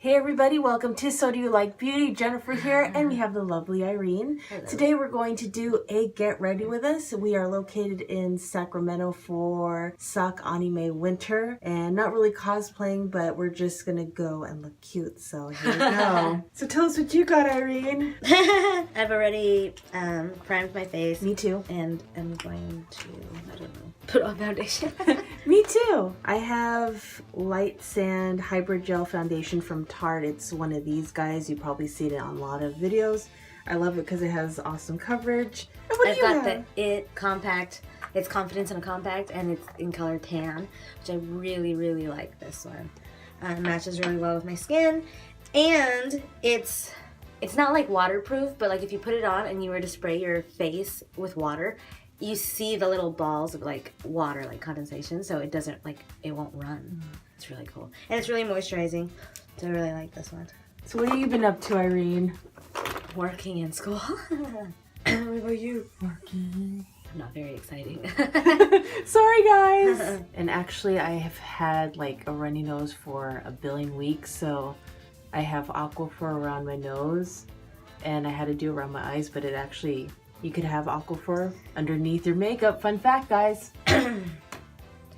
Hey everybody, welcome to So Do You Like Beauty. Jennifer here, and we have the lovely Irene. Hello. Today we're going to do a Get Ready With Us. We are located in Sacramento for SACANIME winter, and not really cosplaying, but we're just gonna go and look cute, so here we go. So tell us what you got, Irene. I've already primed my face. Me too. And I'm going to, I don't know, put on foundation. Me too. I have Light Sand Hybrid Gel Foundation from Tarte. It's one of these guys. You probably seen it on a lot of videos. I love it because it has awesome coverage. And what do you have? I've got the It Compact. It's Confidence in a Compact, and it's in color tan, which I really, really like this one. It matches really well with my skin, and it's not like waterproof, but like if you put it on and you were to spray your face with water, you see the little balls of like water, like condensation, so it doesn't like, it won't run. It's really cool. And it's really moisturizing, so I really like this one. So what have you been up to, Irene? Working in school. What about you? Working. Not very exciting. Sorry guys. And actually I have had like a runny nose for a billion weeks, so I have Aquaphor around my nose and I had to do around my eyes, but it actually, you could have Aquaphor underneath your makeup. Fun fact, guys.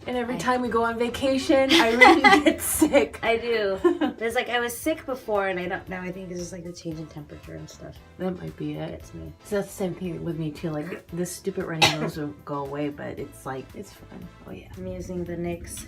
And every time we go on vacation, Irene gets sick. I do. There's like, I was sick before, and I don't know. I think it's just like the change in temperature and stuff. That might be it. Gets me. So that's the same thing with me too. Like this stupid runny nose will go away, but it's like, it's fun. Oh yeah. I'm using the NYX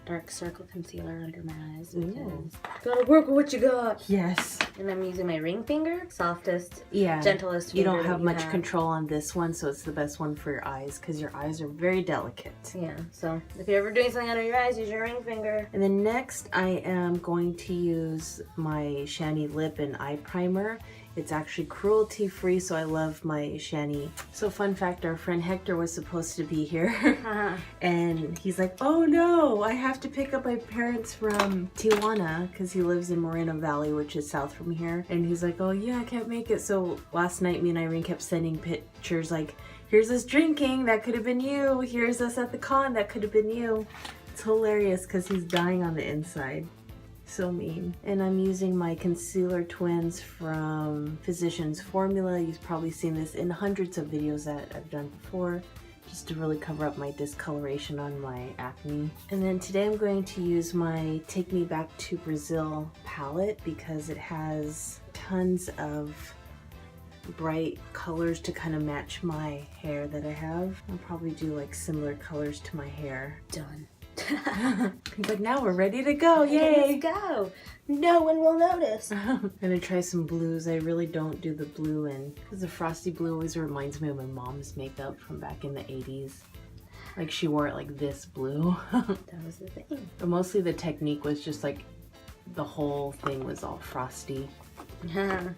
Dark Circle Concealer under my eyes because gotta work with what you got. Yes. And I'm using my ring finger, softest, Yeah. gentlest You finger don't have that much control on this one, so it's the best one for your eyes because your eyes are very delicate. Yeah, so if you're ever doing something under your eyes, use your ring finger. And then next I am going to use my Shani lip and eye primer. It's actually cruelty free, so I love my Shani. So fun fact, our friend Hector was supposed to be here and he's like, oh no, I have to pick up my parents from Tijuana because he lives in Moreno Valley, which is south from here. And he's like, oh yeah, I can't make it. So last night me and Irene kept sending pictures like, here's us drinking, that could have been you. Here's us at the con, that could have been you. It's hilarious because he's dying on the inside. So mean. And I'm using my Concealer Twins from Physicians Formula. You've probably seen this in hundreds of videos that I've done before, just to really cover up my discoloration on my acne. And then today I'm going to use my Take Me Back to Brazil palette because it has tons of bright colors to kind of match my hair that I have. I'll probably do like similar colors to my hair. Done. He's like, now we're ready to go, yay! Let's go! No one will notice. I'm gonna try some blues. I really don't do the blue in, because the frosty blue always reminds me of my mom's makeup from back in the 80s. Like she wore it like this blue. That was the thing. But mostly the technique was just like, the whole thing was all frosty.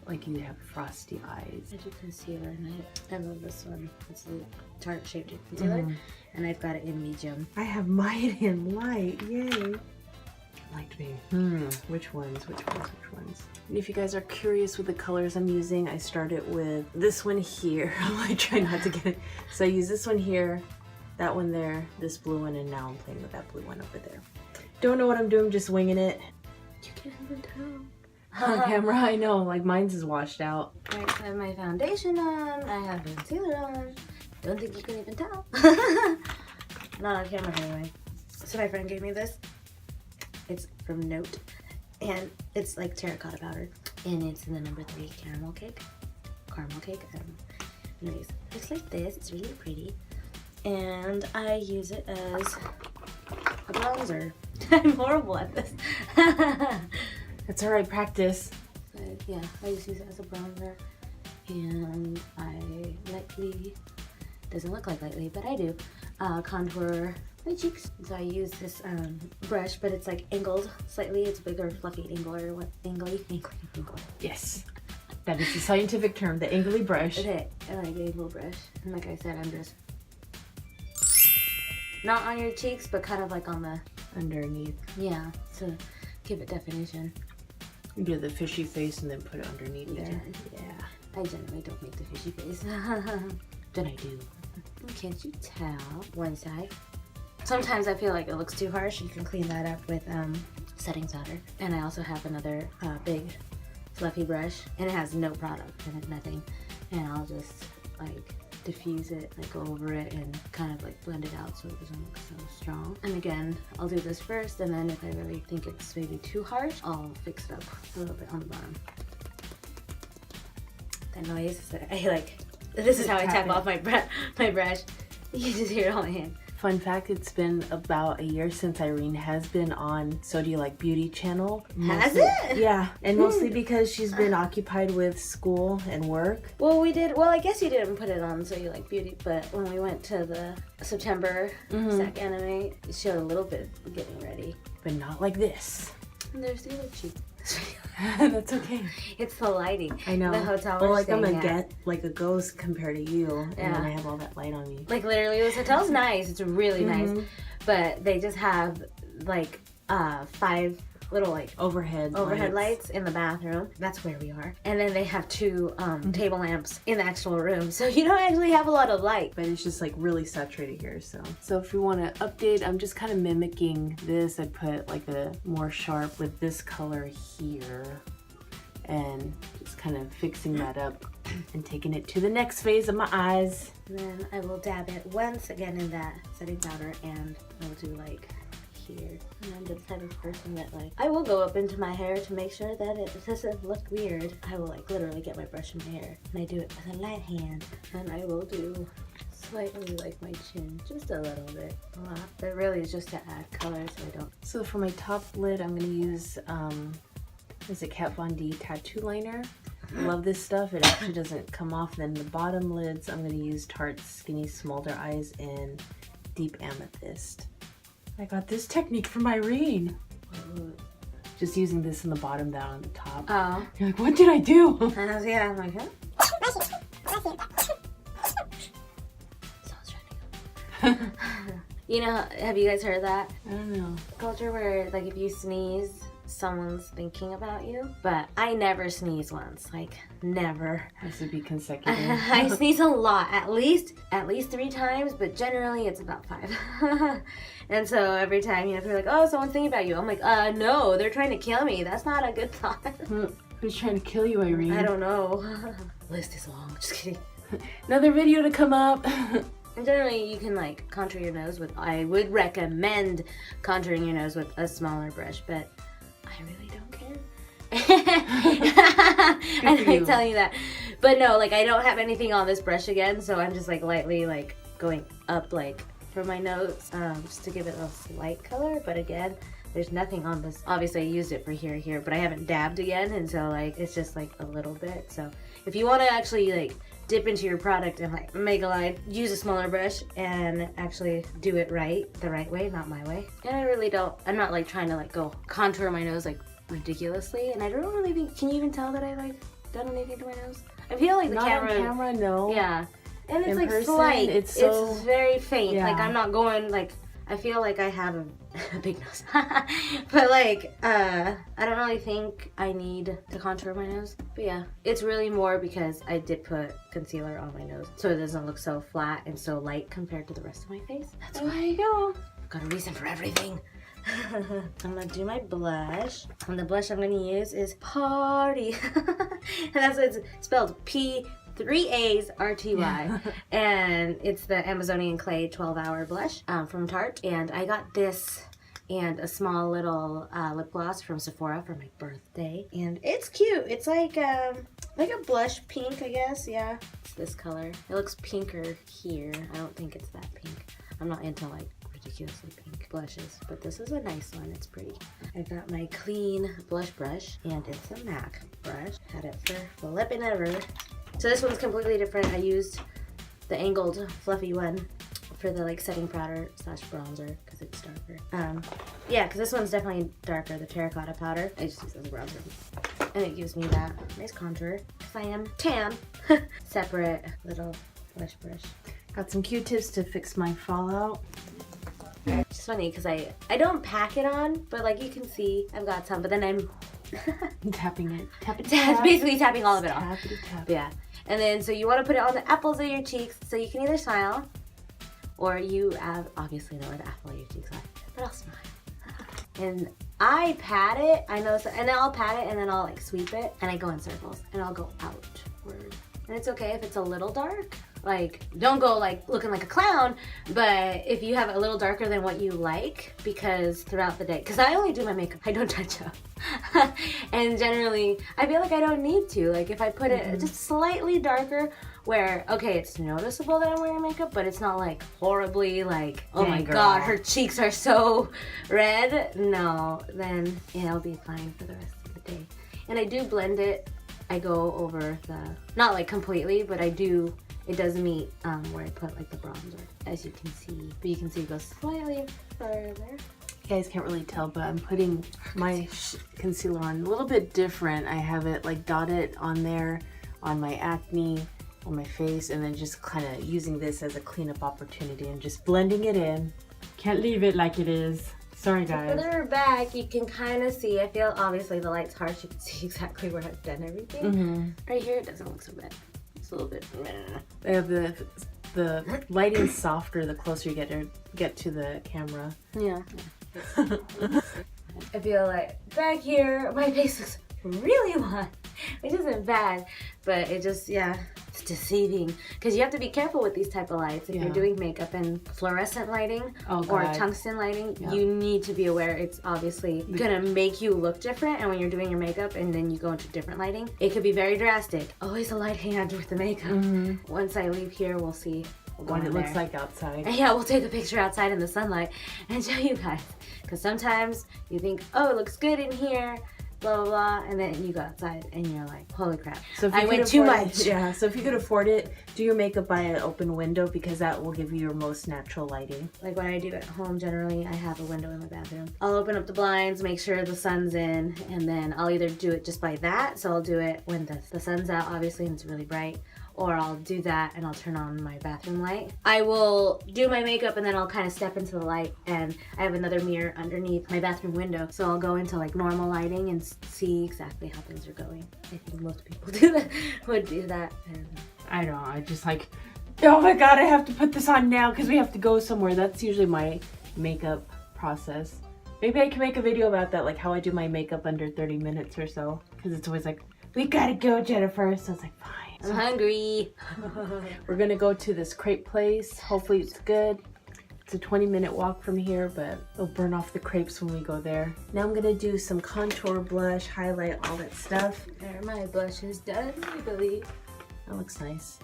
Like you have frosty eyes. I do concealer and I love this one. It's a Tarte shaped concealer and I've got it in medium. I have mine in light, yay. Liked me. Which ones? And if you guys are curious with the colors I'm using, I started with this one here. I try not to get it. So I use this one here, that one there, this blue one, and now I'm playing with that blue one over there. Don't know what I'm doing, just winging it. You can't even tell. On camera, I know, like mine's is washed out. Alright, so I have my foundation on, I have concealer on. Don't think you can even tell. Not on camera anyway. So my friend gave me this. It's from Note. And it's like terracotta powder. And it's in the number 3 caramel cake. Anyways, it's like this. It's really pretty. And I use it as a bronzer. I'm horrible at this. That's alright, practice. But yeah, I just use it as a bronzer, and I lightly, doesn't look like lightly, but I do, contour my cheeks. So I use this brush, but it's like angled slightly. It's bigger, fluffy angler, angly. Yes, that is the scientific term, the angly brush. Okay, I like the angle brush, and like I said, I'm just, not on your cheeks, but kind of like on the underneath. Yeah, to give it definition. You do the fishy face and then put it underneath there. Yeah. I generally don't make the fishy face. Then I do. Can't you tell? One side. Sometimes I feel like it looks too harsh. You can clean that up with setting powder. And I also have another big fluffy brush, and it has no product in it, nothing. And I'll just like diffuse it, like go over it and kind of like blend it out so it doesn't look so strong. And again, I'll do this first, and then if I really think it's maybe too harsh, I'll fix it up a little bit on the bottom. That noise is that I like, this is how I tap off my brush. You just hear it on my hand. Fun fact, it's been about a year since Irene has been on So Do You Like Beauty channel. Has it? Yeah, and mostly because she's been occupied with school and work. Well, I guess you didn't put it on So You Like Beauty, but when we went to the September SACANIME, it showed a little bit of getting ready. But not like this. And there's the other cheek. That's okay. It's the lighting. I know. The hotel well, we're like I'm staying gonna at. get like a ghost compared to you, and Yeah. then I have all that light on me. Like literally, this hotel's nice. It's really nice, but they just have like 5 little like Overhead lights in the bathroom. That's where we are. And then they have 2 table lamps in the actual room, so you don't actually have a lot of light. But it's just like really saturated here. So if we want to update, I'm just kind of mimicking this. I put like a more sharp with this color here, and just kind of fixing that up and taking it to the next phase of my eyes. And then I will dab it once again in that setting powder, and I'll do like here. And I'm the type of person that like, I will go up into my hair to make sure that it doesn't look weird. I will like literally get my brush in my hair, and I do it with a light hand. And I will do slightly like my chin, just a little bit, a lot. But really it's just to add color so I don't. So for my top lid, I'm gonna use is it Kat Von D tattoo liner. I love this stuff. It actually doesn't come off. Then the bottom lids, I'm gonna use Tarte's Skinny Smolder Eyes in Deep Amethyst. I got this technique from Irene. Just using this in the bottom, that on the top. Oh. You're like, what did I do? Yeah, I'm like, huh? You know, have you guys heard that? I don't know. Culture where like if you sneeze, someone's thinking about you. But I never sneeze once, like never. This would be consecutive. I sneeze a lot, at least 3 times, but generally it's about 5. And so every time, you know, they're like, oh, someone's thinking about you. I'm like, no, they're trying to kill me. That's not a good thought. Who's trying to kill you, Irene? I don't know. List is long, just kidding. Another video to come up. And generally you can like contour your nose with, I would recommend contouring your nose with a smaller brush, but I really don't care. I'm telling you that. But no, like I don't have anything on this brush again, so I'm just like lightly like going up like for my nose, just to give it a slight color. But again, there's nothing on this. Obviously I used it for here, but I haven't dabbed again, and so like it's just like a little bit. So if you want to actually like dip into your product and like make a line, use a smaller brush and actually do it the right way, not my way. And I really don't, I'm not like trying to like go contour my nose like ridiculously, and I don't really think, can you even tell that I like done anything to my nose? I feel like the Not camera. on camera, no. Yeah. And it's In like person, slight. it's so- very faint. Yeah. Like I'm not going like, I feel like I have a big nose. But like, I don't really think I need to contour my nose. But yeah, it's really more because I did put concealer on my nose, so it doesn't look so flat and so light compared to the rest of my face. That's why I go. I've got a reason for everything. I'm gonna do my blush, and the blush I'm gonna use is Party. And that's what it's spelled, P3AsRTY. And it's the Amazonian Clay 12-hour blush from Tarte. And I got this and a small little lip gloss from Sephora for my birthday. And it's cute. It's like a blush pink, I guess. Yeah, it's this color. It looks pinker here. I don't think it's that pink. I'm not into like ridiculously pink blushes, but this is a nice one. It's pretty. I've got my clean blush brush, and it's a MAC brush. Had it for the lip and ever. So this one's completely different. I used the angled fluffy one for the like setting powder / bronzer because it's darker. Yeah, because this one's definitely darker, the terracotta powder. I just use it as a bronzer, and it gives me that nice contour because I am tan. Separate little blush brush. Got some Q-tips to fix my fallout. It's funny because I don't pack it on, but like you can see I've got some, but then I'm Tapping it. basically tapping all of it off. Tappity tap. Yeah. And then so you want to put it on the apples of your cheeks, so you can either smile, or you obviously know where the apple of your cheeks are, but I'll smile. And I pat it, I know, and then I'll pat it and then I'll like sweep it and I go in circles and I'll go outward. And it's okay if it's a little dark. Like, don't go like looking like a clown, but if you have it a little darker than what you like, because throughout the day, because I only do my makeup, I don't touch up. And generally, I feel like I don't need to. Like if I put it just slightly darker, where, okay, it's noticeable that I'm wearing makeup, but it's not like horribly like, oh my god, her cheeks are so red. No, then it'll be fine for the rest of the day. And I do blend it. I go over the, not like completely, but I do, it does meet where I put like the bronzer, as you can see. But you can see it goes slightly further. You guys can't really tell, but I'm putting my concealer on a little bit different. I have it like dotted on there, on my acne, on my face, and then just kind of using this as a cleanup opportunity and just blending it in. Can't leave it like it is. Sorry guys. Further back, you can kind of see, I feel obviously the light's harsh, you can see exactly where I've done everything. Right here, it doesn't look so bad. It's a little bit, the lighting's softer the closer you get to the camera. yeah. I feel like back here, my face looks really white, which isn't bad, but it just, yeah, it's deceiving. Because you have to be careful with these type of lights. If you're doing makeup and fluorescent lighting or tungsten lighting, you need to be aware it's obviously gonna make you look different. And when you're doing your makeup and then you go into different lighting, it could be very drastic. Always a light hand with the makeup. Once I leave here, we'll see What it looks like outside. And yeah, we'll take a picture outside in the sunlight and show you guys. Because sometimes you think, oh, it looks good in here, blah, blah, blah, and then you go outside and you're like, holy crap, so if I went too much. Yeah, so if you could afford it, do your makeup by an open window because that will give you your most natural lighting. Like when I do at home, generally, I have a window in my bathroom. I'll open up the blinds, make sure the sun's in, and then I'll either do it just by that, so I'll do it when the sun's out, obviously, and it's really bright, or I'll do that and I'll turn on my bathroom light. I will do my makeup and then I'll kind of step into the light, and I have another mirror underneath my bathroom window, so I'll go into like normal lighting and see exactly how things are going. I think most people would do that. I don't know, I just like, oh my god, I have to put this on now because we have to go somewhere. That's usually my makeup process. Maybe I can make a video about that, like how I do my makeup under 30 minutes or so, because it's always like, we gotta go, Jennifer. So it's like, fine. I'm hungry. We're gonna go to this crepe place. Hopefully it's good. It's a 20-minute walk from here, but it'll burn off the crepes when we go there. Now I'm gonna do some contour, blush, highlight, all that stuff. There, my blush is done, I believe. That looks nice.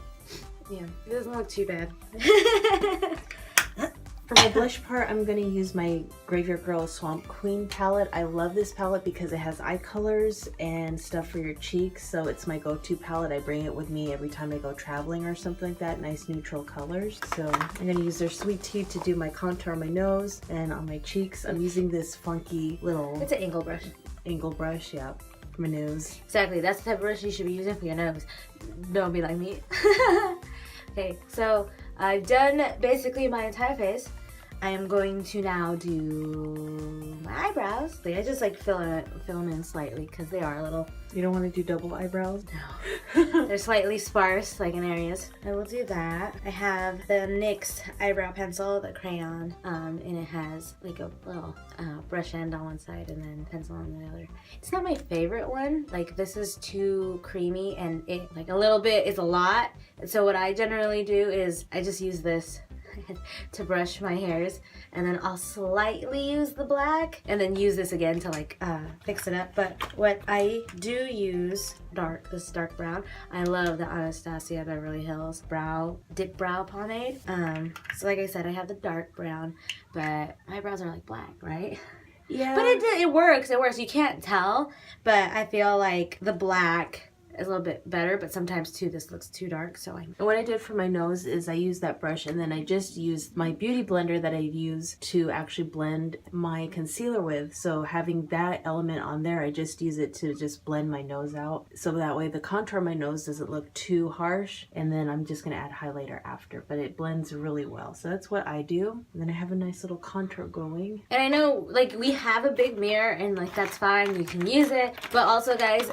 Yeah, it doesn't look too bad. For my blush part, I'm going to use my Graveyard Girl Swamp Queen palette. I love this palette because it has eye colors and stuff for your cheeks, so it's my go-to palette. I bring it with me every time I go traveling or something like that. Nice neutral colors. So I'm going to use their Sweet Tea to do my contour on my nose and on my cheeks. I'm using this funky little... It's an angle brush. Angle brush, yeah. For my nose. Exactly, that's the type of brush you should be using for your nose. Don't be like me. Okay, so I've done basically my entire face. I am going to now do my eyebrows. I just like fill them in slightly because they are a little... You don't want to do double eyebrows? No. They're slightly sparse, like in areas. I will do that. I have the NYX eyebrow pencil, the crayon, and it has like a little brush end on one side and then pencil on the other. It's not my favorite one. Like this is too creamy and it like a little bit is a lot. And so what I generally do is I just use this to brush my hairs, and then I'll slightly use the black and then use this again to like fix it up. But what I do use this dark brown. I love the Anastasia Beverly Hills dip brow pomade. So like I said, I have the dark brown, but my eyebrows are like black, right? Yeah. But it works. You can't tell, but I feel like the black is a little bit better, but sometimes too this looks too dark, so And what I did for my nose is I used that brush and then I just used my beauty blender that I use to actually blend my concealer with. So having that element on there, I just use it to just blend my nose out, so that way the contour of my nose doesn't look too harsh, and then I'm just gonna add highlighter after, but it blends really well. So that's what I do, and then I have a nice little contour going. And I know like we have a big mirror and like that's fine, you can use it, but also guys,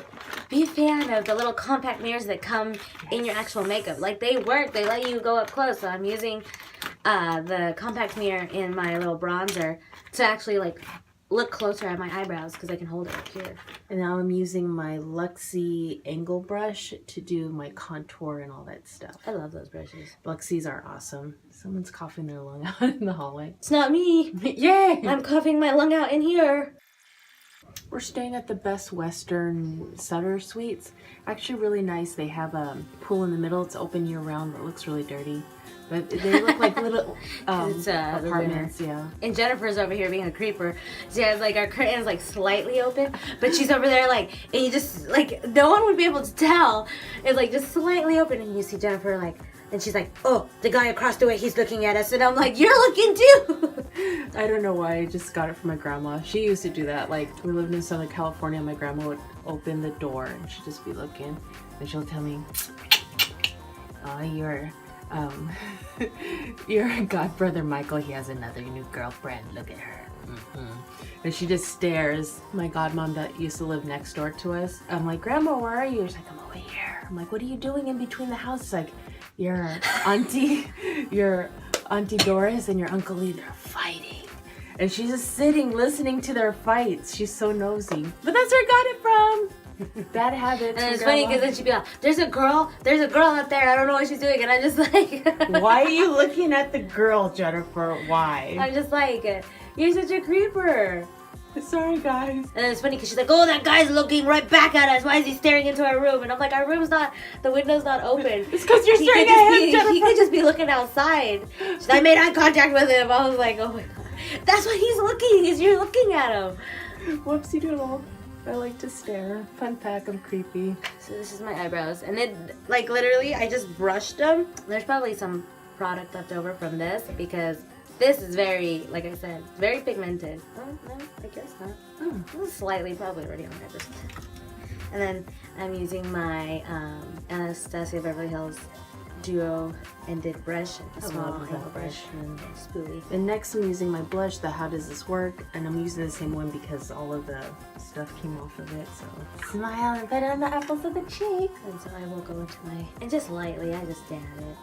be a fan of the little compact mirrors that come in your actual makeup. Like they work, they let you go up close. So I'm using the compact mirror in my little bronzer to actually like look closer at my eyebrows because I can hold it up here. And now I'm using my Luxie angle brush to do my contour and all that stuff. I love those brushes. Luxies are awesome. Someone's coughing their lung out in the hallway. It's not me. Yay! I'm coughing my lung out in here. We're staying at the Best Western Sutter Suites. Actually really nice. They have a pool in the middle. It's open year round. It looks really dirty. But they look like little It's, the apartments, yeah. And Jennifer's over here being a creeper. She has like our curtains like slightly open, but she's over there like, and you just like, no one would be able to tell. It's like just slightly open, and you see Jennifer like, and she's like, oh, the guy across the way, he's looking at us, and I'm like, you're looking too. I don't know why. I just got it from my grandma. She used to do that. Like, we lived in Southern California. My grandma would open the door and she'd just be looking, and she'll tell me, "Oh, your godbrother Michael, he has another new girlfriend. Look at her." And she just stares. My godmom that used to live next door to us. I'm like, "Grandma, where are you?" She's like, "I'm over here." I'm like, "What are you doing in between the houses?" Like, your auntie Doris and your Uncle Lee, they're fighting. And she's just sitting listening to their fights. She's so nosy. But that's where I got it from. Bad habits. And it's funny because then she'd be like, there's a girl up there. I don't know what she's doing. And I'm just like, Why are you looking at the girl, Jennifer? Why? I'm just like, you're such a creeper. Sorry, guys. And then it's funny because she's like, oh, that guy's looking right back at us. Why is he staring into our room? And I'm like, our room's not, the window's not open. It's because you're staring at him, Jennifer. He could just be looking outside. She's like, I made eye contact with him. I was like, oh my God. That's why he's looking, is you're looking at him. Whoopsie doodle. I like to stare. Fun fact, I'm creepy. So this is my eyebrows. And then, like, literally, I just brushed them. There's probably some product left over from this because this is very, like I said, very pigmented. Oh, no, I guess not. Slightly, probably already on my eyebrows. And then I'm using my Anastasia Beverly Hills duo ended brush, a small angle brush, and a spoolie. And next I'm using my blush, the How Does This Work? And I'm using the same one because all of the stuff came off of it, so. Smile and put on the apples of the cheek. And so I will go into my, and just lightly, I just dab it.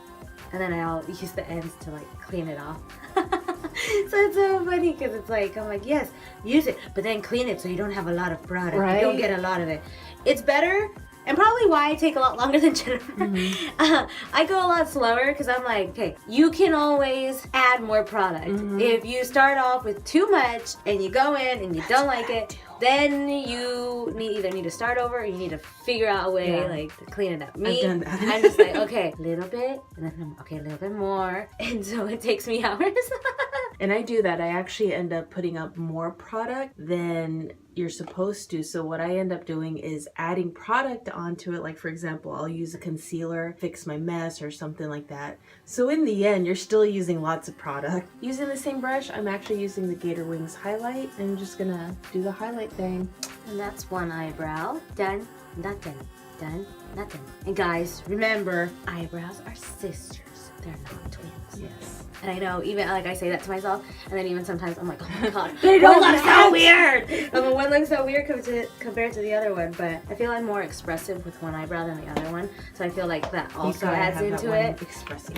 And then I'll use the ends to like clean it off. So it's so funny because it's like, I'm like, yes, use it, but then clean it so you don't have a lot of product. Right? You don't get a lot of it. It's better. And probably why I take a lot longer than Jennifer. I go a lot slower because I'm like, okay, you can always add more product. If you start off with too much and you go in and you don't like it, then you either need to start over or you need to figure out a way like to clean it up. Me, I've done that. I'm just like, okay, a little bit, and then okay, a little bit more. And so it takes me hours. And I do that. I actually end up putting up more product than you're supposed to. So what I end up doing is adding product onto it. Like, for example, I'll use a concealer, fix my mess or something like that. So in the end, you're still using lots of product. Using the same brush, I'm actually using the Gator Wings highlight. I'm just gonna do the highlight thing. And that's one eyebrow. Done, nothing. Done, nothing. And guys, remember, eyebrows are sisters. They're not twins. Yes. And I know, even like I say that to myself, and then even sometimes I'm like, oh my God, They one don't looks so weird. One looks so weird compared to the other one. But I feel I'm more expressive with one eyebrow than the other one, so I feel like that also adds into it.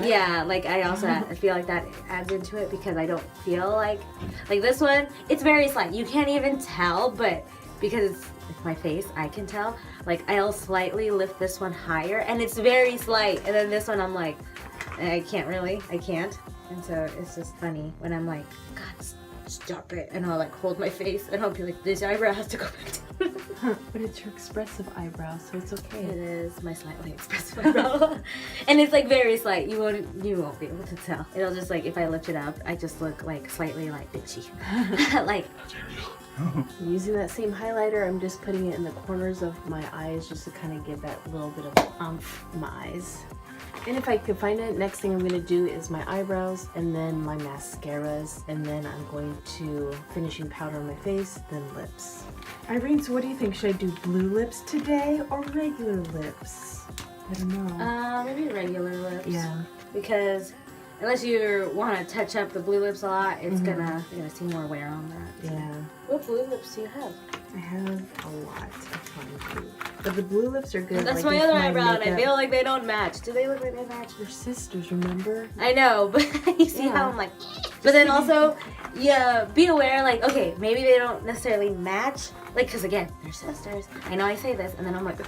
Yeah, like I also I feel like that adds into it because I don't feel like this one. It's very slight. You can't even tell, but because it's my face, I can tell. Like I'll slightly lift this one higher, and it's very slight, and then this one I'm like, I can't. And so it's just funny when I'm like, God, stop it. And I'll like hold my face and I'll be like, this eyebrow has to go back down. But it's your expressive eyebrow, so it's okay. It is my slightly expressive eyebrow. And it's like very slight. You won't be able to tell. It'll just like, if I lift it up, I just look like slightly like bitchy. Like, using that same highlighter, I'm just putting it in the corners of my eyes just to kind of give that little bit of oomph in my eyes. And if I can find it, next thing I'm going to do is my eyebrows and then my mascaras, and then I'm going to finishing powder on my face, then lips. Irene, so what do you think? Should I do blue lips today or regular lips? I don't know. Maybe regular lips. Yeah. Because unless you want to touch up the blue lips a lot, it's you're gonna see more wear on that. Yeah. What blue lips do you have? I have a lot of fun blue. But the blue lips are good. That's like, my if other eyebrow, and I makeup- feel like they don't match. Do they look like they match? They're sisters, remember? I know, but you see Yeah. how I'm like, but then also, yeah, be aware, like, okay, maybe they don't necessarily match, like, because again, they're sisters. I know I say this, and then I'm like,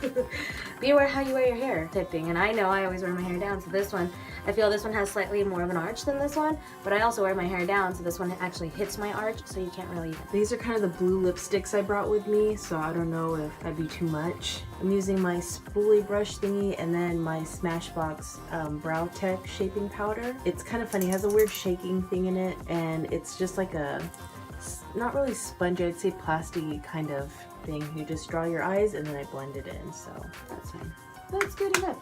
be aware how you wear your hair type thing. And I know I always wear my hair down, so this one, I feel this one has slightly more of an arch than this one, but I also wear my hair down, so this one actually hits my arch, so you can't really. These are kind of the blue lipsticks I brought with me, so I don't know if that'd be too much. I'm using my spoolie brush thingy and then my Smashbox Brow Tech shaping powder. It's kind of funny, it has a weird shaking thing in it, and it's just like a, not really spongy, I'd say plasticky kind of thing. You just draw your eyes and then I blend it in, so that's fine. That's good enough.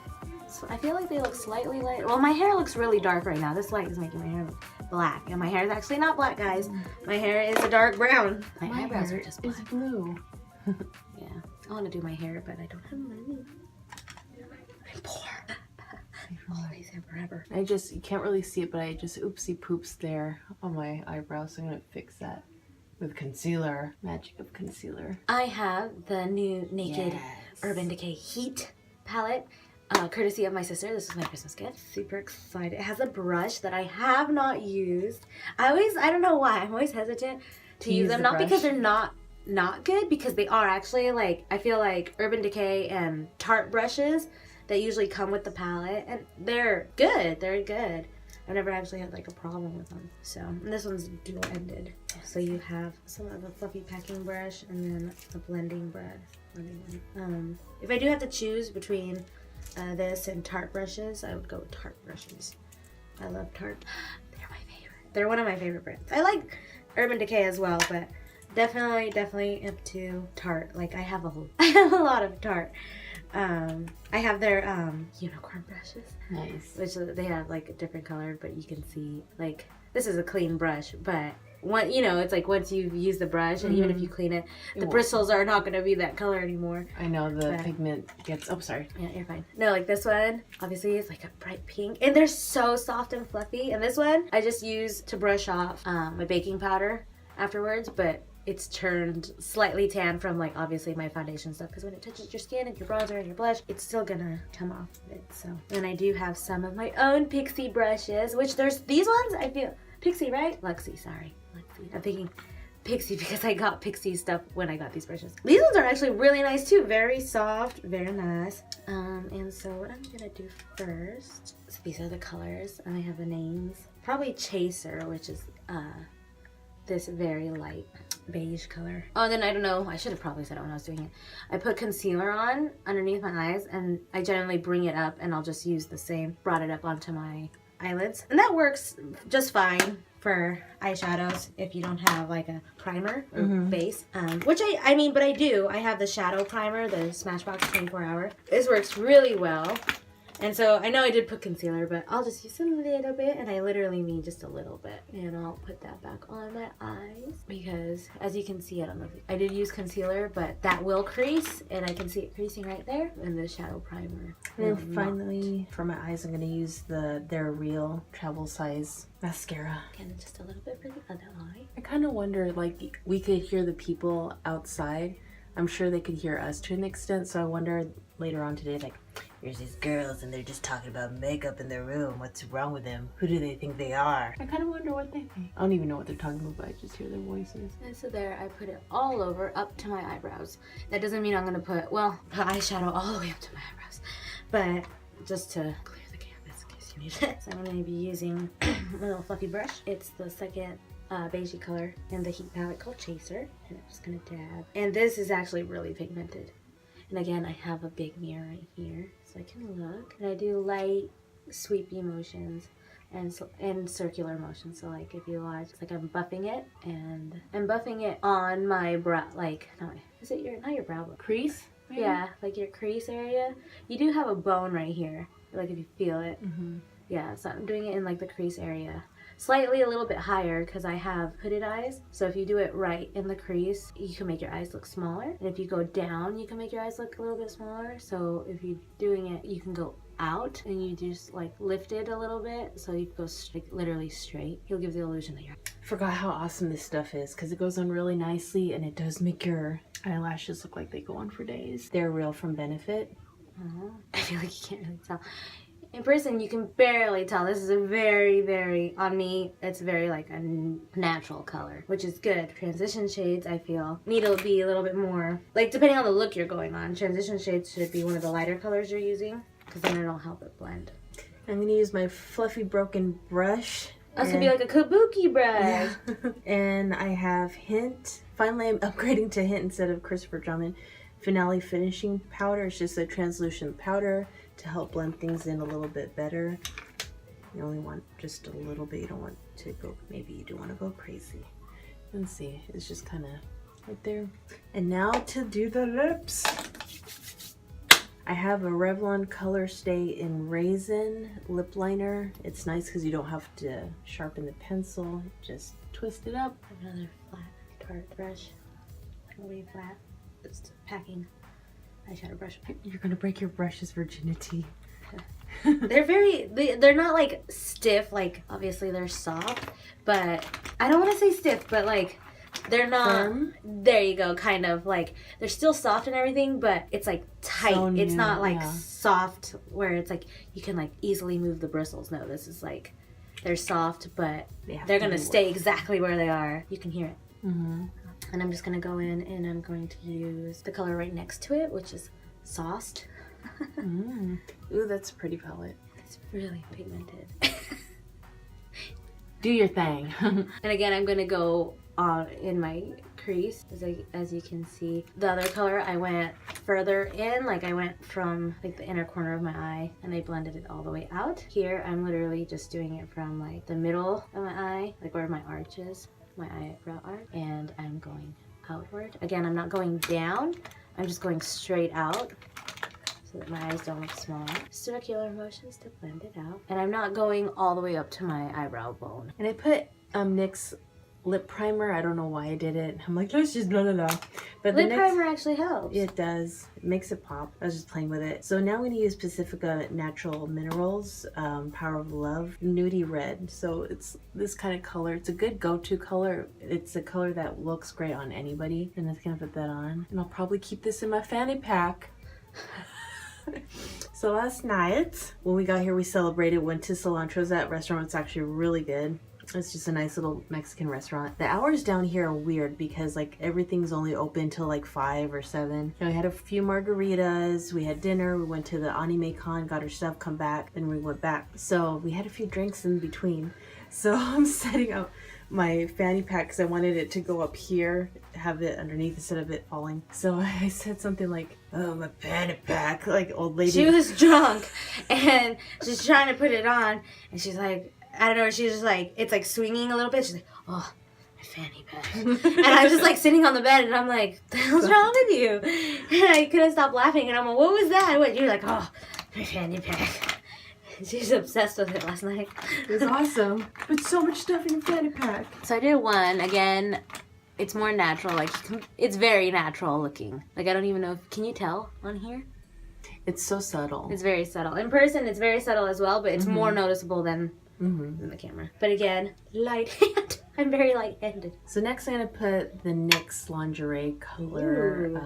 So I feel like they look slightly light. Well, my hair looks really dark right now. This light is making my hair look black, and my hair is actually not black, guys. My hair is a dark brown. My eyebrows are just black. It's blue. Yeah, I want to do my hair, but I don't have money. I'm poor. Always and forever. You can't really see it, but I just oopsie poops there on my eyebrows, so I'm gonna fix that with concealer. Magic of concealer. I have the new Naked Yes. Urban Decay Heat palette, courtesy of my sister. This is my Christmas gift. Super excited. It has a brush that I have not used. I don't know why, I'm always hesitant to use them. the Not because brush? they're not good, because they are actually, like, I feel like Urban Decay and Tarte brushes that usually come with the palette, and they're good. They're good. I've never actually had like a problem with them. So, and this one's dual-ended. So you have some of a fluffy packing brush and then a blending brush. If I do have to choose between this and Tarte brushes, I would go with Tarte brushes. I love Tarte. They're my favorite. They're one of my favorite brands. I like Urban Decay as well, but definitely up to Tarte. Like I have a lot of Tarte. I have their unicorn brushes. Nice. Which they have like a different color, but you can see like this is a clean brush, but it's like once you've used the brush and even if you clean it, the bristles are not going to be that color anymore. I know the pigment gets. Oh, sorry. Yeah, you're fine. No, like this one, obviously it's like a bright pink, and they're so soft and fluffy. And this one, I just use to brush off my baking powder afterwards, but it's turned slightly tan from like obviously my foundation stuff, because when it touches your skin and your bronzer and your blush, it's still gonna come off of it. So, and I do have some of my own Pixie brushes, which there's these ones I feel Pixie, right? Luxie, sorry. Luxie. I'm thinking Pixie because I got Pixie stuff when I got these brushes. These ones are actually really nice too. Very soft, very nice. And so what I'm gonna do first, so these are the colors and I have the names. Probably Chaser, which is this very light beige color. Oh, and then I don't know, I should have probably said it when I was doing it. I put concealer on underneath my eyes, and I generally bring it up and I'll just use the same, brought it up onto my eyelids. And that works just fine for eyeshadows if you don't have like a primer or base. Which I do. I have the shadow primer, the Smashbox 24 Hour. This works really well. And so I know I did put concealer, but I'll just use a little bit, and I literally mean just a little bit. And I'll put that back on my eyes because, as you can see, I don't know if I did use concealer, but that will crease, and I can see it creasing right there. And the shadow primer. And then finally, for my eyes, I'm gonna use their Real travel size mascara. Again, just a little bit for the other eye. I kind of wonder, like, we could hear the people outside. I'm sure they could hear us to an extent, so I wonder later on today, like, here's these girls and they're just talking about makeup in their room. What's wrong with them? Who do they think they are? I kind of wonder what they think. I don't even know what they're talking about, but I just hear their voices. And so there, I put it all over up to my eyebrows. That doesn't mean I'm gonna put, eyeshadow all the way up to my eyebrows, but just to clear the canvas in case you need it. So I'm gonna be using a little fluffy brush. It's the second beigey color in the Heat palette called Chaser, and I'm just gonna dab. And this is actually really pigmented. And again, I have a big mirror right here, so I can look. And I do light, sweepy motions and circular motions. So like if you watch, it's like I'm buffing it, and I'm buffing it on my brow, like, not your brow, but Crease? Maybe? yeah, like your crease area. You do have a bone right here, like if you feel it. Yeah, so I'm doing it in like the crease area. Slightly a little bit higher because I have hooded eyes. So if you do it right in the crease, you can make your eyes look smaller. And if you go down, you can make your eyes look a little bit smaller. So if you're doing it, you can go out and you just like lift it a little bit so you go literally straight. He'll give the illusion that you're... Forgot how awesome this stuff is because it goes on really nicely and it does make your eyelashes look like they go on for days. They're real from Benefit. I feel like you can't really tell. In person, you can barely tell. This is a very, very, on me, it's very like a natural color, which is good. Transition shades, I feel, need to be a little bit more, like depending on the look you're going on, transition shades should be one of the lighter colors you're using, because then it'll help it blend. I'm going to use my fluffy broken brush. Oh, it's going to be like a kabuki brush. Yeah. And I have Hint. Finally, I'm upgrading to Hint instead of Christopher Drummond. Finale Finishing Powder. It's just a translucent powder to help blend things in a little bit better. You only want just a little bit. You don't want to go, maybe you do want to go crazy. Let's see, it's just kind of right there. And now to do the lips. I have a Revlon Color Stay in Raisin lip liner. It's nice because you don't have to sharpen the pencil. Just twist it up. Another flat tart brush. Really flat. Just packing eyeshadow brush. You're gonna break your brush's virginity. They're not like stiff, like obviously they're soft, but I don't want to say stiff, but like they're not firm. There you go, kind of like they're still soft and everything, but it's like tight. So it's not like soft where it's like you can like easily move the bristles. No, this is like they're soft, but they're gonna stay exactly where they are. You can hear it. Mm-hmm. And I'm just gonna go in and I'm going to use the color right next to it, which is Sauced. Ooh, that's a pretty palette. It's really pigmented. Do your thing. And again, I'm gonna go in my crease. As you can see, the other color I went further in, like I went from like the inner corner of my eye and I blended it all the way out. Here, I'm literally just doing it from like the middle of my eye, like where my arch is, my eyebrow arch, and I'm going outward. Again, I'm not going down, I'm just going straight out so that my eyes don't look small. Circular motions to blend it out. And I'm not going all the way up to my eyebrow bone. And I put NYX lip primer. I don't know why I did it. I'm like, let's just blah, blah, blah. But lip primer actually helps. It does. It makes it pop. I was just playing with it. So now I'm going to use Pacifica Natural Minerals Power of Love Nudie Red. So it's this kind of color. It's a good go-to color. It's a color that looks great on anybody. And I'm just going to put that on. And I'll probably keep this in my fanny pack. So last night when we got here, we celebrated, went to Cilantro's. That restaurant. It's actually really good. It's just a nice little Mexican restaurant. The hours down here are weird because like everything's only open till like 5 or 7. And we had a few margaritas, we had dinner, we went to the Anime Con, got our stuff, come back, then we went back. So we had a few drinks in between. So I'm setting up my fanny pack because I wanted it to go up here, have it underneath instead of it falling. So I said something like, oh, my fanny pack, like old lady. She was drunk and she's trying to put it on and she's like, I don't know, she's just like, it's like swinging a little bit. She's like, oh, my fanny pack. And I'm just like sitting on the bed and I'm like, what the hell's wrong with you? And I couldn't stop laughing and I'm like, what was that? What? You're like, oh, my fanny pack. She's obsessed with it last night. It was awesome. But so much stuff in your fanny pack. So I did one. Again, it's more natural. Like, it's very natural looking. Like, I don't even know if, can you tell on here? It's so subtle. It's very subtle. In person, it's very subtle as well, but it's more noticeable than in the camera. But again, light hand. I'm very light-handed. So next I'm going to put the NYX lingerie color.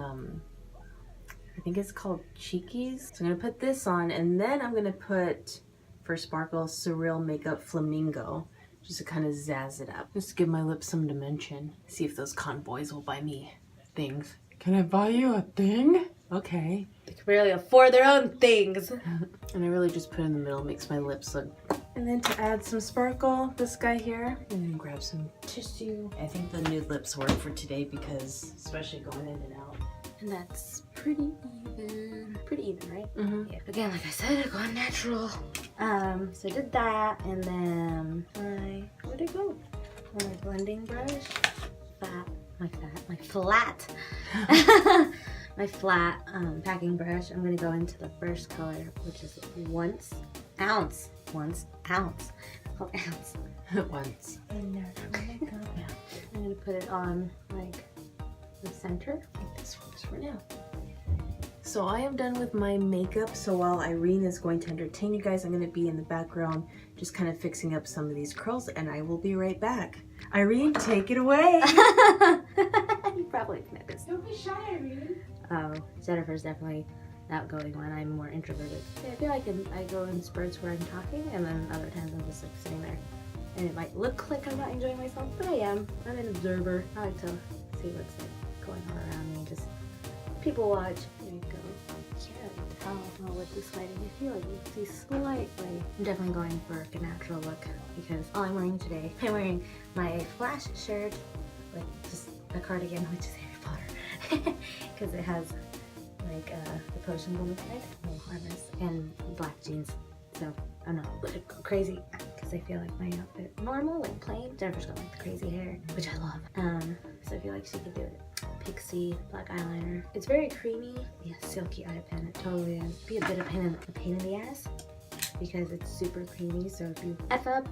I think it's called Cheekies. So I'm going to put this on and then I'm going to put, for Sparkle, Surreal Makeup Flamingo. Just to kind of zazz it up. Just to give my lips some dimension. See if those con boys will buy me things. Can I buy you a thing? Okay. They can barely afford their own things. And I really just put it in the middle, makes my lips look. And then to add some sparkle, this guy here. And then grab some tissue. I think the nude lips work for today because, especially going in and out. And that's pretty even. Pretty even, right? Yeah. Again, like I said, going natural. So I did that, and then where'd it go? My blending brush. My flat. My flat packing brush. I'm gonna go into the first color, which is Once Ounce. Called Ounce. Once. And I'm gonna put it on like the center. I think this works for now. So I am done with my makeup. So while Irene is going to entertain you guys, I'm going to be in the background just kind of fixing up some of these curls, and I will be right back. Irene, take it away. You probably noticed. Don't be shy, Irene. Oh, Jennifer's definitely the outgoing one. I'm more introverted. Yeah, I feel like I go in spurts where I'm talking, and then other times I'm just like sitting there. And it might look like I'm not enjoying myself, but I am. I'm an observer. I like to see what's like going on around me and just people watch. There you go. Can't tell with this lighting. I feel like you see slightly. I'm definitely going for a natural look because all I'm wearing today, I'm wearing my Flash shirt with just a cardigan, which is Harry Potter, because it has like the potions on the side, harness, and black jeans. So I'm not crazy because I feel like my outfit normal and plain. Jennifer's got like the crazy hair, which I love. So I feel like she could do it. Pixie black eyeliner. It's very creamy. Yeah, silky eye pen. It totally is. Be a bit of a pain in the ass because it's super creamy. So if you F up,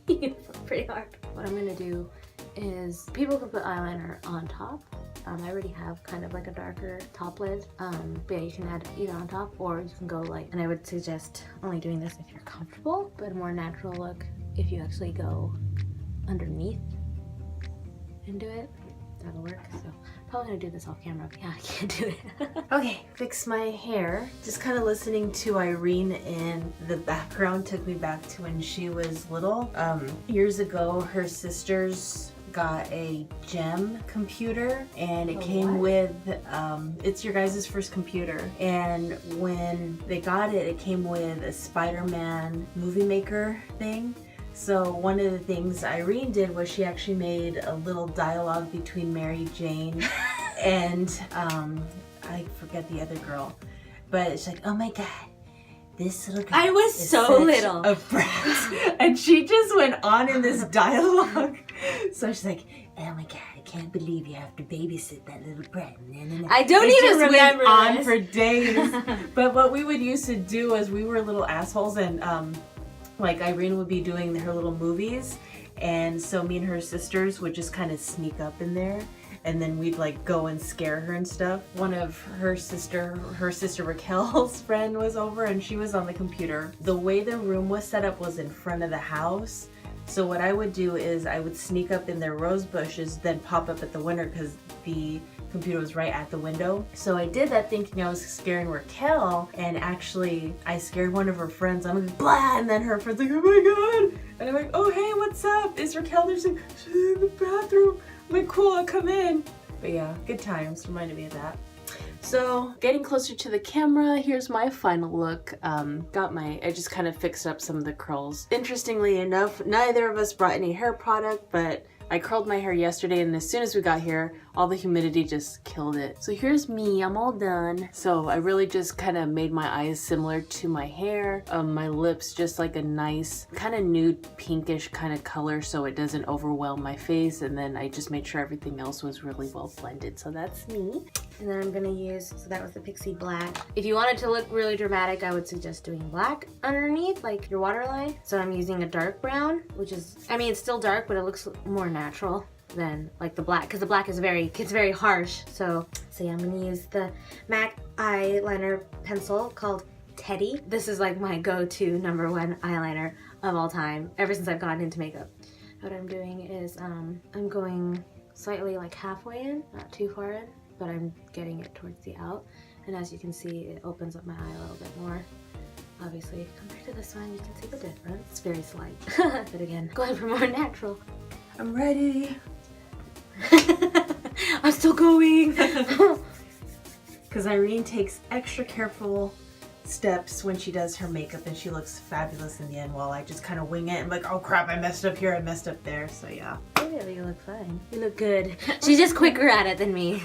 you flip pretty hard. What I'm gonna do is people can put eyeliner on top. I already have kind of like a darker top lid, but yeah, you can add either on top or you can go like, and I would suggest only doing this if you're comfortable, but a more natural look if you actually go underneath and do it, that'll work. So probably gonna do this off camera, but yeah, I can't do it. Okay, fix my hair. Just kind of listening to Irene in the background took me back to when she was little. Years ago, her sisters got a gem computer, and it came with it's your guys' first computer, and when they got it, it came with a Spider-Man movie maker thing. So one of the things Irene did was she actually made a little dialogue between Mary Jane and I forget the other girl, but it's like, oh my god, this little girl I was is so such little. a brat. And she just went on in this dialogue. So she's like, oh my god, I can't believe you have to babysit that little brat. I don't it even just remember went on this. for days. But what we would used to do is we were little assholes, and like Irene would be doing her little movies, and so me and her sisters would just kind of sneak up in there, and then we'd like go and scare her and stuff. One of her sister Raquel's friend was over, and she was on the computer. The way the room was set up was in front of the house. So what I would do is I would sneak up in their rose bushes, then pop up at the window because the computer was right at the window. So I did that thinking I was scaring Raquel, and actually I scared one of her friends. I'm like, blah, and then her friend's like, oh my god. And I'm like, oh hey, what's up? Is Raquel there? She's like, she's in the bathroom. I'm like, cool, I'll come in. But yeah, good times, reminded me of that. So getting closer to the camera, here's my final look. I just kind of fixed up some of the curls. Interestingly enough, neither of us brought any hair product, but I curled my hair yesterday, and as soon as we got here, all the humidity just killed it. So here's me, I'm all done. So I really just kind of made my eyes similar to my hair. My lips just like a nice kind of nude pinkish kind of color so it doesn't overwhelm my face, and then I just made sure everything else was really well blended. So that's me. And then I'm gonna use, so that was the Pixie black. If you wanted to look really dramatic, I would suggest doing black underneath, like your waterline. So I'm using a dark brown, which is, I mean, it's still dark, but it looks more natural than like the black, because the black is very harsh. So yeah, I'm gonna use the MAC eyeliner pencil called Teddy. This is like my go-to #1 eyeliner of all time, ever since I've gotten into makeup. What I'm doing is, I'm going slightly like halfway in, not too far in, but I'm getting it towards the out. And as you can see, it opens up my eye a little bit more. Obviously, compared to this one, you can see the difference. It's very slight. But again, going for more natural. I'm ready. I'm still going. Because Irene takes extra careful steps when she does her makeup, and she looks fabulous in the end, while I just kind of wing it and like, oh crap, I messed up here, I messed up there. So yeah. Really, you look fine. You look good. She's just quicker at it than me.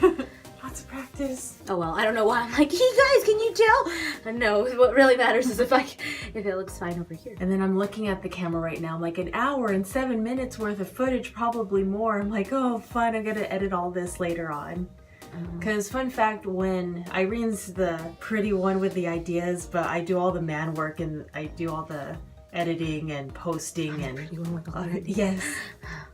Lots of practice. Oh well, I don't know why I'm like, hey guys, can you tell? No, what really matters is if it looks fine over here. And then I'm looking at the camera right now, I'm like, an hour and 7 minutes worth of footage, probably more. I'm like, oh fun, I'm gonna edit all this later on. Because fun fact, when Irene's the pretty one with the ideas, but I do all the man work and I do all the editing and posting and yes. yes.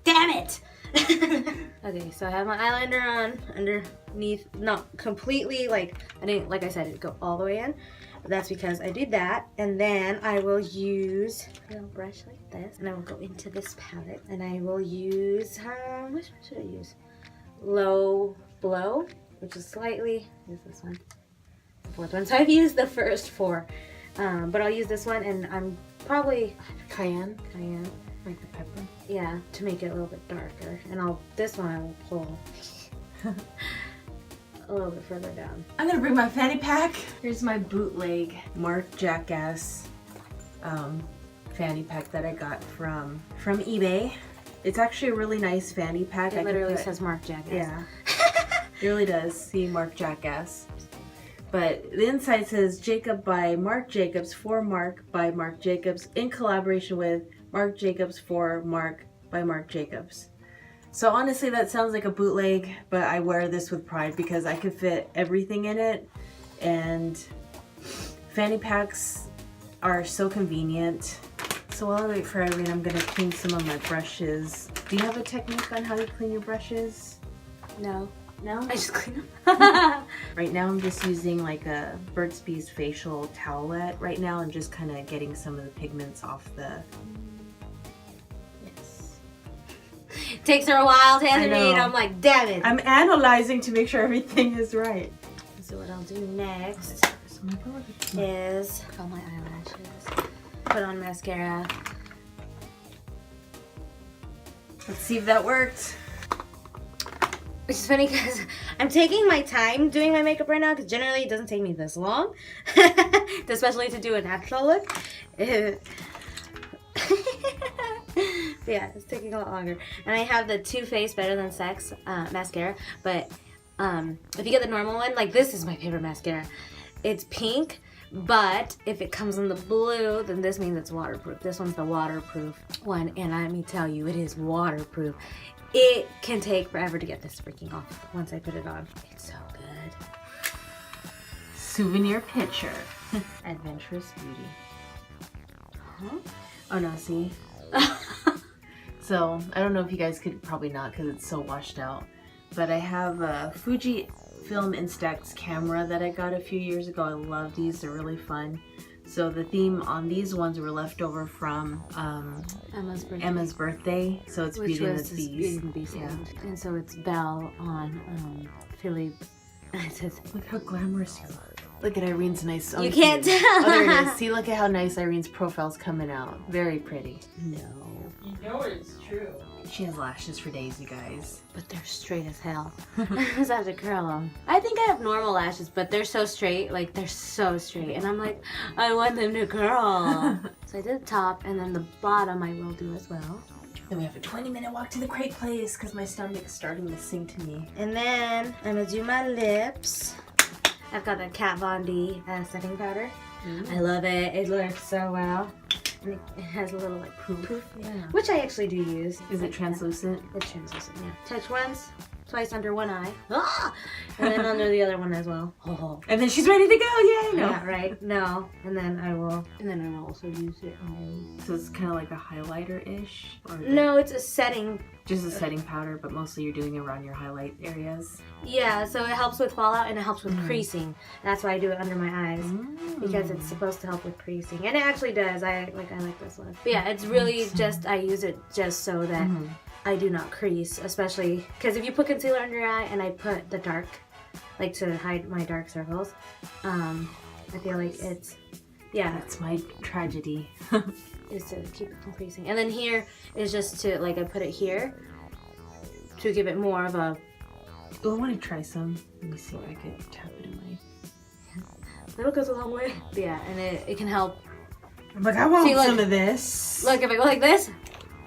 Damn it! Okay, so I have my eyeliner on underneath, not completely, like I said, it go all the way in. But that's because I did that. And then I will use a little brush like this, and I will go into this palette, and I will use, which one should I use? Low Blow, which is slightly, use this one, the fourth one. So I've used the first 4, but I'll use this one, and I'm probably Cayenne, like the pepper. Yeah, to make it a little bit darker. And this one I will pull a little bit further down. I'm gonna bring my fanny pack. Here's my bootleg Marc Jackass fanny pack that I got from eBay. It's actually a really nice fanny pack. It literally says Marc Jackass. Yeah, it really does. See, Marc Jackass. But the inside says Jacob by Marc Jacobs, for Marc by Marc Jacobs, in collaboration with Marc Jacobs, for Marc by Marc Jacobs. So honestly, that sounds like a bootleg, but I wear this with pride because I could fit everything in it. And fanny packs are so convenient. So while I wait for Irene, I'm gonna clean some of my brushes. Do you have a technique on how to clean your brushes? No. No? I just clean them. Right now I'm just using like a Burt's Bees facial towelette right now and just kind of getting some of the pigments off the... Yes. Takes her a while to answer me, and I'm like, damn it. I'm analyzing to make sure everything is right. So what I'll do next is put on my eyelashes, put on mascara. Let's see if that worked. Which is funny because I'm taking my time doing my makeup right now, because generally it doesn't take me this long, especially to do a natural look. Yeah, it's taking a lot longer. And I have the Too Faced Better Than Sex mascara, but if you get the normal one, like this is my favorite mascara. It's pink, but if it comes in the blue, then this means it's waterproof. This one's the waterproof one, and let me tell you, it is waterproof. It can take forever to get this freaking off once I put it on. It's so good. Souvenir picture. Adventurous beauty. Huh? Oh no, see? So, I don't know if you guys could, probably not because it's so washed out. But I have a Fujifilm Instax camera that I got a few years ago. I love these, they're really fun. So the theme on these ones were left over from Emma's birthday. So it's Beauty and the Beast. Beauty and the Beast. Yeah. And so it's Belle on Philly. It says, look how glamorous you look. Look at Irene's nice. You can't tell. Oh, there it is. See, look at how nice Irene's profile's coming out. Very pretty. No. You know it's true. She has lashes for days, you guys. But they're straight as hell. I just have to curl them. I think I have normal lashes, but they're so straight. Like, they're so straight. And I'm like, I want them to curl. So I did the top, and then the bottom I will do as well. Then we have a 20-minute walk to the crepe place because my stomach is starting to sing to me. And then I'm going to do my lips. I've got the Kat Von D setting powder. I love it. It works so well. And it has a little like poof. Yeah. Which I actually do use. Is it translucent? It's translucent, yeah. Touch once, twice under one eye. Ah! And then under the other one as well. Oh. And then she's ready to go, yay! No. Yeah, right? No. And then I will also use it on... So it's kind of like a highlighter-ish? No, it's a setting. Just a setting powder, but mostly you're doing it around your highlight areas. Yeah, so it helps with fallout and it helps with creasing. That's why I do it under my eyes. Because it's supposed to help with creasing. And it actually does. I like this one. But yeah, it's really just, I use it just so that I do not crease. Especially, because if you put concealer under your eye and I put the dark, like to hide my dark circles, I feel like it's, yeah. That's my tragedy. Is to keep it from creasing. And then here is just to, like, I put it here to give it more of a... Oh, I want to try some. Let me see if I can tap it in my... Little goes a long way. Yeah, and it can help. I'm like, I want see, look, some of this. Look, if I go like this.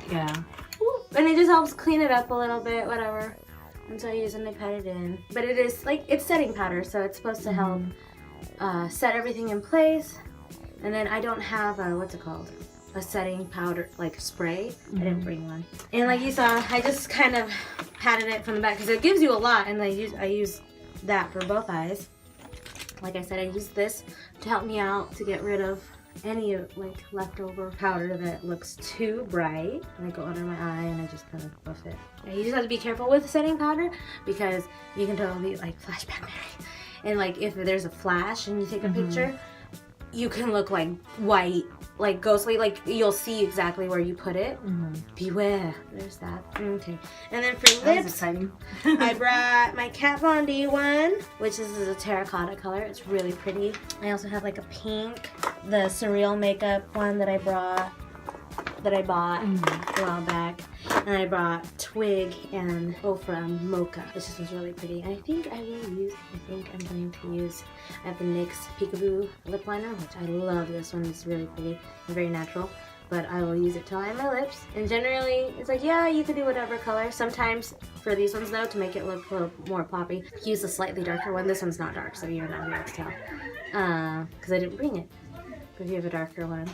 Yeah. And it just helps clean it up a little bit, whatever. And so I use it and I pat it in. But it is, like, it's setting powder, so it's supposed to help set everything in place. And then I don't have a, what's it called? A setting powder, like spray. I didn't bring one. And like you saw, I just kind of patted it from the back because it gives you a lot, and I use that for both eyes. Like I said, I use this to help me out to get rid of any like leftover powder that looks too bright, and I go under my eye and I just kind of buff it. Yeah, you just have to be careful with setting powder because you can totally like flashback Mary. And like if there's a flash and you take a picture, you can look like white, like ghostly, like you'll see exactly where you put it. Beware. There's that. Okay. And then for lips, exciting. I brought my Kat Von D one, which is a terracotta color. It's really pretty. I also have like a pink, the Surreal Makeup one that I bought a while back. And I brought Twig and Ofra Mocha. This one's really pretty. And I think I'm going to use, I have the NYX Peekaboo lip liner, which I love this one. It's really pretty and very natural. But I will use it to line my lips. And generally, it's like, yeah, you can do whatever color. Sometimes, for these ones though, to make it look a little more poppy, use a slightly darker one. This one's not dark, so you're not going to be able to tell. Because I didn't bring it. But if you have a darker one,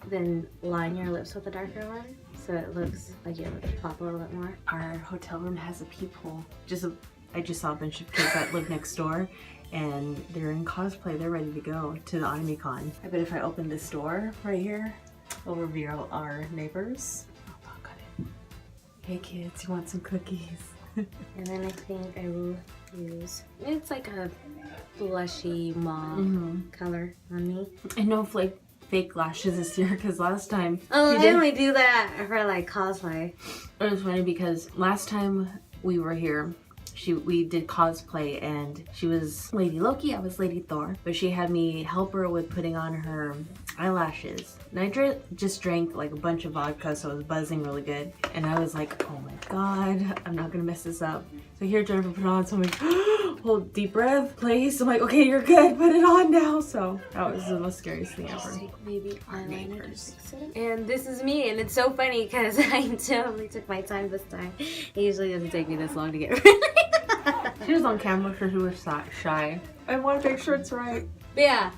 then line your lips with a darker one so it looks like you have to pop a little bit more. Our hotel room has a peephole. I just saw a bunch of kids that live next door, and they're in cosplay. They're ready to go to the AnimeCon. I bet if I open this door right here, it'll reveal our neighbors. Oh, got it. Hey kids, you want some cookies? And then I think I will use, it's like a blushy mauve color on me. And no fake lashes this year, because last time I only do that for like cosplay. It was funny because last time we were here, we did cosplay, and she was Lady Loki, I was Lady Thor, but she had me help her with putting on her eyelashes. And I just drank like a bunch of vodka, so I was buzzing really good. And I was like, oh my god, I'm not gonna mess this up. So here Jennifer put it on, so I'm like, hold deep breath, place. I'm like, okay, you're good, put it on now. So that was the most scariest thing ever. Maybe eyeliner to fix it. And this is me, and it's so funny because I totally took my time this time. It usually doesn't take me this long to get ready. She was on camera because she was shy. I want to make sure it's right. But yeah,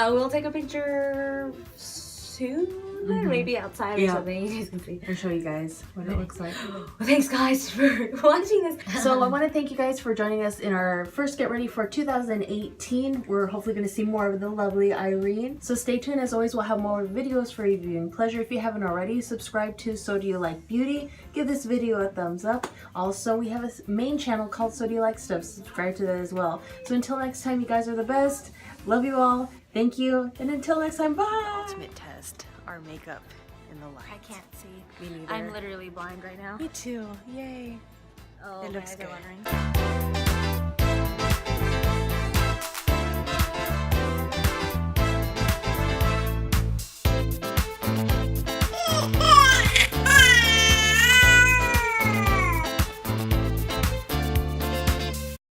we'll take a picture soon. Maybe outside or something. You guys can see. I'll show you guys what it looks like. Well, thanks guys for watching this. So I want to thank you guys for joining us in our first Get Ready for 2018. We're hopefully going to see more of the lovely Irene. So stay tuned. As always, we'll have more videos for your viewing pleasure. If you haven't already, subscribe to So Do You Like Beauty. Give this video a thumbs up. Also, we have a main channel called So Do You Like Stuff. Subscribe to that as well. So until next time, you guys are the best. Love you all. Thank you. And until next time, bye. Ultimate test. Our makeup in the light. I can't see. Me neither. I'm literally blind right now. Me too. Yay. Oh, It looks my eyes are good. watering.